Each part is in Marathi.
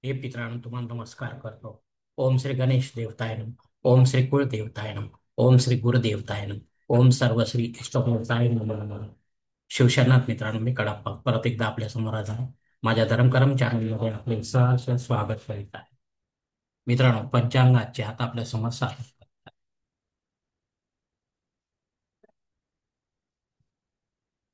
हे पितरांनो तुम्हाला नमस्कार करतो. ओम श्री गणेश देवताय नमः. ओम श्री कुळ देवताय नमः. ओम श्री गुरुदेवताय नमः. ओम सर्व श्री इष्टदेवताय नमः. शिवशरणात मित्रांनो, मी कडाप्पा परत एकदा आपल्या समोर आज आहे. माझ्या धर्मकरम चॅनलमध्ये आपले सहर्ष स्वागत करीत आहे. मित्रांनो, पंचांगाचे आता आपल्या समोर सादर करतो.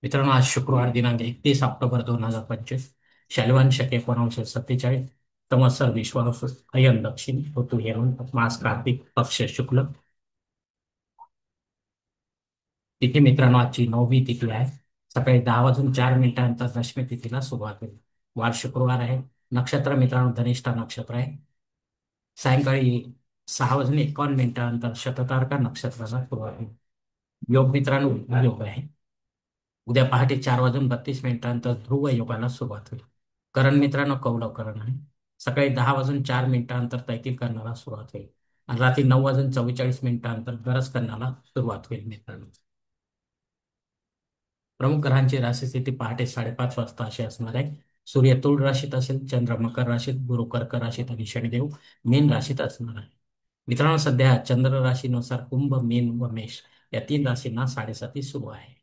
मित्रांनो, आज शुक्रवार दिनांक 31 ऑक्टोबर 2025, शालिवान शके 1947, संवत्सर विश्वावसु अयन दक्षिण, ऋतू हेमंत, मास कार्तिक, पक्ष शुक्ल, तिथी मित्रांनो आजची 9वी तिथी आहे. सकाळी 10 वाजून 4 मिनिटांनंतर दशमी तिथीला सुरुवात होईल. वार शुक्रवार आहे. नक्षत्र मित्रांनो धनिष्ठा नक्षत्र आहे. सायंकाळी 6 वाजून 51 मिनिटांनंतर शततारका नक्षत्राला सुरुवात होईल. योग मित्रांनो बुध योग आहे. उद्या पहाटे 4 वाजून 32 मिनिटांनंतर ध्रुव योगाला सुरुवात होईल. करण मित्रांनो कौलव करण आहे. सकाळी 10 वाजून 4 मिनिटांनंतर तैतिल करण्याला सुरुवात होईल आणि रात्री 9 वाजून 44 मिनिटांनंतर गरज करण्याला सुरुवात होईल. मित्रांनो, प्रमुख ग्रहांची राशी स्थिती पहाटे 5:30 वाजता अशी असणार आहे. सूर्य तुळ राशीत असेल, चंद्र मकर राशीत, गुरु कर्क राशीत आणि शनिदेव मीन राशीत असणार आहे. मित्रांनो, सध्या चंद्र राशीनुसार कुंभ, मीन व मेष या 3 राशींना साडेसाती सुरू आहे.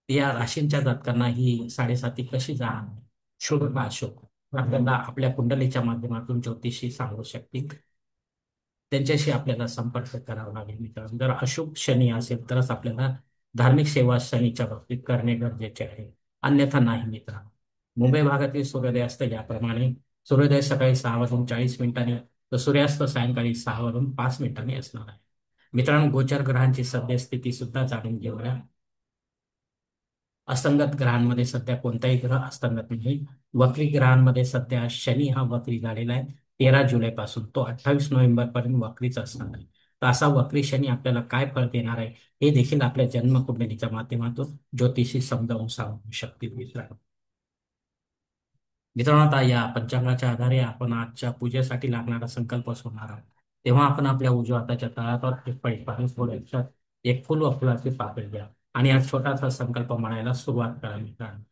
या राशींच्या जातकांना ही साडेसाती कशी जाणार, शुभ का अशुभ, आपल्याला आपल्या कुंडलीच्या माध्यमातून ज्योतिषी सांगू शकतील. त्यांच्याशी आपल्याला संपर्क करावा लागेल. मित्रांनो, जर अशुभ शनी असेल तरच आपल्याला धार्मिक सेवा शनीच्या बाबतीत करणे गरजेचे आहे, अन्यथा नाही. मित्रांनो, मुंबई भागातील सूर्योदयास्त याप्रमाणे: सूर्योदय सकाळी 6 वाजून 40 मिनिटांनी, तर सूर्यास्त सायंकाळी 6 वाजून 5 मिनिटांनी असणार आहे. मित्रांनो, गोचर ग्रहांची सद्यस्थिती सुद्धा जाणून घेऊया. असंगत ग्रहांमध्ये सध्या कोणताही ग्रह असंगत नाही. वक्री ग्रहांमध्ये सध्या शनी हा वक्री झालेला आहे. 13 जुलै पासून तो 28 नोव्हेंबर पर्यंत वक्रीच असणार आहे. तर असा वक्री शनी आपल्याला काय फळ देणार आहे हे देखील आपल्या जन्मकुंडलीच्या माध्यमातून ज्योतिषी समजावून सांगू शकतील. मित्रांनो, आता या पंचांगाच्या आधारे आपण आजच्या पूजेसाठी लागणारा संकल्प सोडणार आहोत. तेव्हा आपण आपल्या उजव्या हाताच्या तळहातावर एक पळी पाणी सोडायचं, एक फुल व फुलाची पाकळी घ्या आणि हा छोटासा संकल्प म्हणायला सुरुवात करा. मित्रांनो,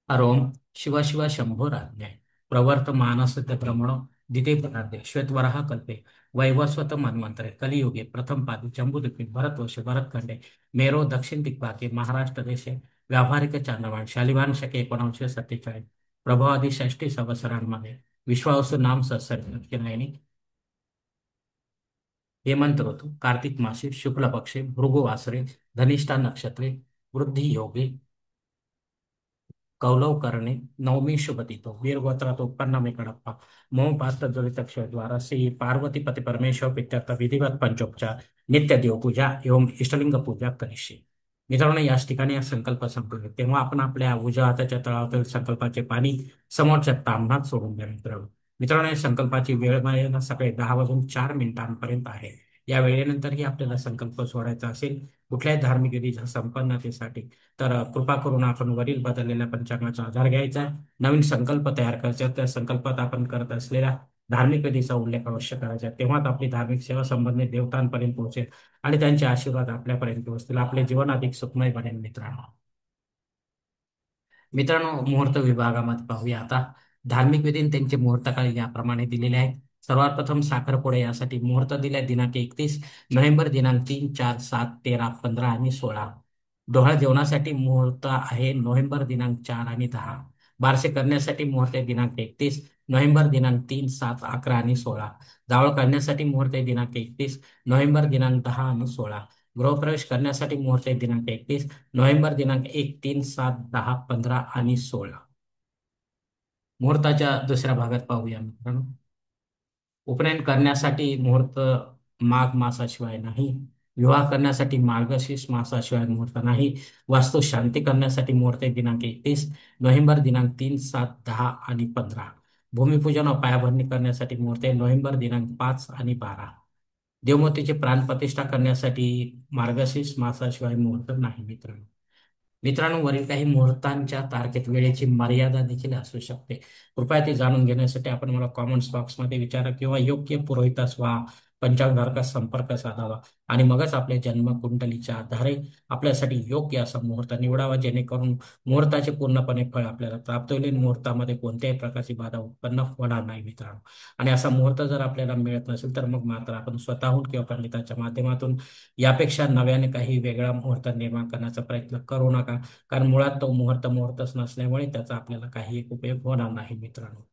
हरोम शिव शिव शंभो राज्ञाय प्रवर्तमानस्य भ्रमणो दिते पदार्थे श्वेतवराह कल्पे वैवस्वत मन्वंतरे कलियुगे प्रथम पादी जम्बूद्वीपे भरतवर्षे भरतखंडे मेरो दक्षिण दिग्भागे महाराष्ट्र देशे व्यावहारिक चांद्रमान शालिवान शके 1947 प्रभावादी 60 संवत्सरांमध्ये विश्वावसु नाम संवत्सरायणी हेमंत ऋतू कार्तिक मासे शुक्ल पक्षे भृगु वासरे धनिष्ठा नक्षत्रे वृद्धी योगे कौलव करणे नवमी शुभतिथो वीरगोत्रात उत्पन्न में कड़प्पा मोह पास्त ज्वलित अक्षय द्वारा श्री पार्वती पति परमेश्वर प्रीत्यर्थ विधिवत पंचोपचार नित्य देवपूजा एवं इष्टलिंग पूजा करिष्ये. मित्रांनो, याच ठिकाणी हा संकल्प संपतो तेव्हा आपण आपल्या उजव्या हाताच्या तळावरील संकल्पाचे पाणी समोरच्या तांबणात सोडून द्या. मित्रांनो, या संकल्पाची वेळ मर्यादा सकाळी 10 वाजून 4 मिनिटांपर्यंत आहे. या वेळेनंतरही आपल्याला संकल्प सोडायचा असेल कुठल्याही धार्मिक विधीच्या संपन्नतेसाठी, तर कृपा करून आपण वरील बदललेल्या पंचांगाचा आधार घ्यायचा आहे. नवीन संकल्प तयार करायचा, त्या संकल्पात आपण करत असलेल्या धार्मिक विधीचा उल्लेख अवश्य करायचा आहे. तेव्हाच आपली धार्मिक सेवा संबंधित देवतांपर्यंत पोहोचेल आणि त्यांचे आशीर्वाद आपल्यापर्यंत पोहोचतील. आपले जीवन अधिक सुखमय बनेल. मित्रांनो, मुहूर्त विभागामध्ये पाहूया आता. धार्मिक विधी त्यांचे मुहूर्तकाळ याप्रमाणे दिलेले आहेत. सर्वात प्रथम साखरपुडा यासाठी मुहूर्त दिले दिनांक 31 नोव्हेंबर, दिनांक 3, 4, 7, 13, 15 आणि 16. डोहाळ जेवणासाठी मुहूर्त आहे नोव्हेंबर दिनांक 4 आणि 10. बारसे करण्यासाठी मुहूर्त आहे दिनांक 31 नोव्हेंबर, दिनांक 3, 7, 11 आणि 16. जावळ काढण्यासाठी मुहूर्त आहे दिनांक 31 नोव्हेंबर, दिनांक 10 आणि 16. गृहप्रवेश करण्यासाठी मुहूर्त आहे दिनांक 31 नोव्हेंबर, दिनांक 1, 3, 7, 10, 15 आणि 16. मुहूर्ताच्या दुसऱ्या भागात पाहूया मित्रांनो. उपनयन करण्यासाठी मुहूर्त माघ मासाशिवाय नाही. विवाह करण्यासाठी मार्गशीर्ष मासाशिवाय मुहूर्त नाही. वास्तू शांती करण्यासाठी मुहूर्त आहे दिनांक 31 नोव्हेंबर, दिनांक 3, 7, 10 आणि 15. भूमिपूजन व पायाभरणी करण्यासाठी मुहूर्त आहे नोव्हेंबर, दिनांक 5 आणि 12. देवमूर्तीची प्राणप्रतिष्ठा करण्यासाठी मार्गशीर्ष मासाशिवाय मुहूर्त नाही. मित्रांनो, वरील काही मुहूर्तांच्या तारखेत वेळेची मर्यादा देखील असू शकते. कृपया ते जाणून घेण्यासाठी आपण मला कॉमेंट्स बॉक्समध्ये विचारा किंवा योग्य पुरोहितास वा पंचांगारका संपर्क साधावा आणि मगच आपल्या जन्मकुंडलीच्या आधारे आपल्यासाठी योग्य असा मुहूर्त निवडावा, जेणेकरून मुहूर्ताचे पूर्णपणे फळ आपल्याला प्राप्त होईल. मुहूर्तामध्ये कोणत्याही प्रकारची बाधा उत्पन्न होणार नाही मित्रांनो. आणि असा मुहूर्त जर आपल्याला मिळत नसेल तर मग मात्र आपण स्वतःहून किंवा पंडिताच्या माध्यमातून यापेक्षा नव्याने काही वेगळा मुहूर्त निर्माण करण्याचा प्रयत्न करू नका. कारण मुळात तो मुहूर्त मुहूर्तच नसल्यामुळे त्याचा आपल्याला काही उपयोग होणार नाही मित्रांनो.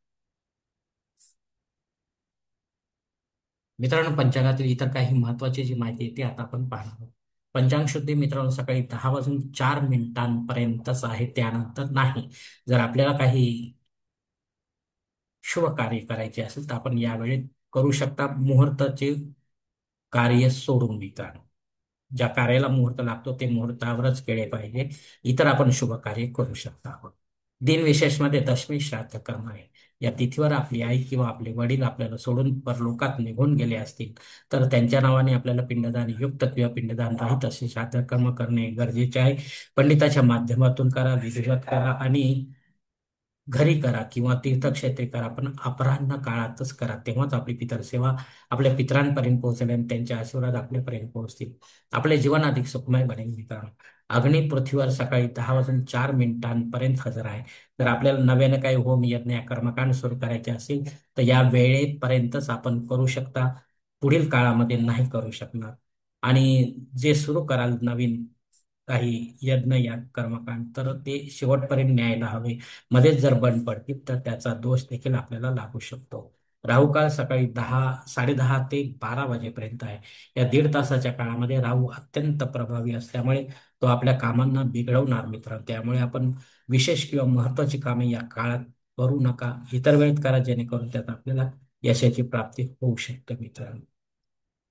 मित्रांनो, पंचांगातील इतर काही महत्वाची जी माहिती आहे ती आता आपण पाहणार आहोत. पंचांग शुद्धी मित्रांनो सकाळी 10 वाजून 4 मिनिटांपर्यंतच आहे, त्यानंतर नाही. जर आपल्याला काही शुभ कार्य करायचे असेल तर आपण यावेळी करू शकता, मुहूर्ताचे कार्य सोडून मित्रांनो. ज्या कार्याला मुहूर्त लागतो ते मुहूर्तावरच केले पाहिजे. इतर आपण शुभ कार्य करू शकता आहोत. दिनविशेषमध्ये दशमी श्राद्ध कर्म आहे. या तिथीवर आपली आई किंवा आपले वडील आपल्याला सोडून परलोकात निघून गेले असतील तर त्यांच्या नावाने आपल्याला पिंडदान युक्त किंवा पिंडदान रहित असे श्राद्ध कर्म करणे गरजेचे आहे. पंडिताच्या माध्यमातून करा, विधिवत करा आणि घरी करा किंवा तीर्थक्षेत्री करा, पण अपराह्न काळातच करा. तेव्हाच आपली पितरसेवा आपल्या पितरांपर्यंत पोहोचेल आणि त्यांचे आशीर्वाद आपल्यापर्यंत पोहोचतील. आपले जीवन अधिक सुखमय बनेल मित्रांनो. अग्नी पृथ्वीवर सकाळी 10 वाजून 4 मिनिटांपर्यंत हजर आहे. जर आपल्याला नव्याने काही होम यज्ञ या कर्मकांड सुरू करायचे असेल तर या वेळेपर्यंतच आपण करू शकता, पुढील काळामध्ये नाही करू शकणार. आणि जे सुरू कराल नवीन काही यज्ञ या कर्मकांड तर ते शेवटपर्यंत न्यायला हवे. मध्येच जर बंद पडतील तर त्याचा दोष देखील आपल्याला लागू शकतो. राहू काळ सकाळी 10, 10:30 ते 12 वाजेपर्यंत आहे. या 1.5 तासाच्या काळामध्ये राहू अत्यंत प्रभावी असल्यामुळे तो आपल्या कामांना बिघडवणार मित्र. त्यामुळे आपण विशेष किंवा महत्वाची कामे या काळात करू नका. इतर वेळेत करा, जेणेकरून त्यात आपल्याला यशाची प्राप्ती होऊ शकते मित्रांनो.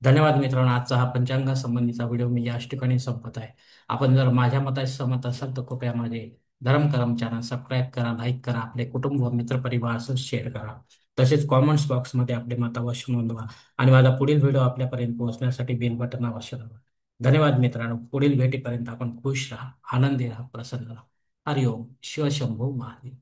धन्यवाद मित्रांनो. आजचा हा पंचांगा संबंधीचा व्हिडिओ मी याच ठिकाणी संपत आहे. आपण जर माझ्या मताशी सहमत असाल तर कृपया माझे धर्म करम चॅनल सबस्क्राईब करा, लाईक करा, आपले कुटुंब व मित्रपरिवार असं शेअर करा. तसेच कॉमेंट्स बॉक्समध्ये आपले मत अवश्य नोंदवा आणि माझा पुढील व्हिडिओ आपल्यापर्यंत पोहोचण्यासाठी बेल बटन अवश्य दाबा. धन्यवाद मित्रांनो. पुढील भेटीपर्यंत आपण खुश राहा, आनंदी राहा, प्रसन्न राहा. हरिओम शिवशंभू महादेव.